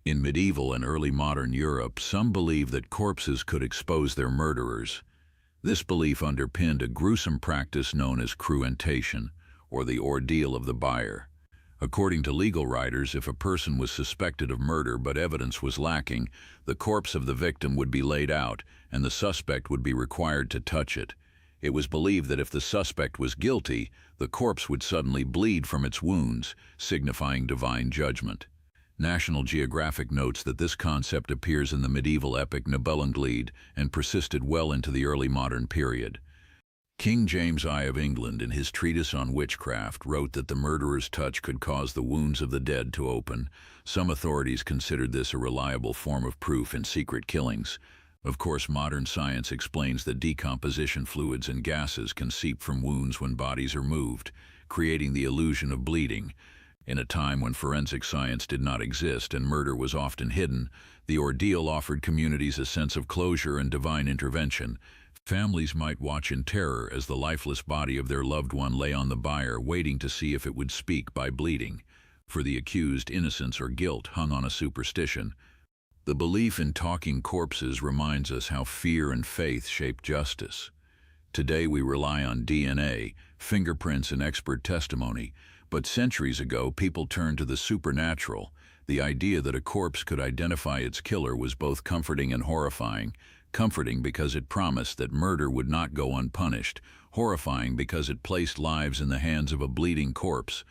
In medieval and early modern Europe, some believed that corpses could expose their murderers. This belief underpinned a gruesome practice known as cruentation, or the ordeal of the bier. According to legal writers, if a person was suspected of murder but evidence was lacking, the corpse of the victim would be laid out, and the suspect would be required to touch it. It was believed that if the suspect was guilty, the corpse would suddenly bleed from its wounds, signifying divine judgment. National Geographic notes that this concept appears in the medieval epic Nibelunglied and persisted well into the early modern period. King James I of England, in his treatise on witchcraft, wrote that the murderer's touch could cause the wounds of the dead to open. Some authorities considered this a reliable form of proof in secret killings. Of course, modern science explains that decomposition fluids and gases can seep from wounds when bodies are moved, creating the illusion of bleeding. In a time when forensic science did not exist and murder was often hidden, the ordeal offered communities a sense of closure and divine intervention. Families might watch in terror as the lifeless body of their loved one lay on the bier, waiting to see if it would speak by bleeding. For the accused, innocence or guilt hung on a superstition. The belief in talking corpses reminds us how fear and faith shape justice. Today we rely on DNA, fingerprints, and expert testimony, but centuries ago people turned to the supernatural. The idea that a corpse could identify its killer was both comforting and horrifying. Comforting because it promised that murder would not go unpunished, horrifying because it placed lives in the hands of a bleeding corpse.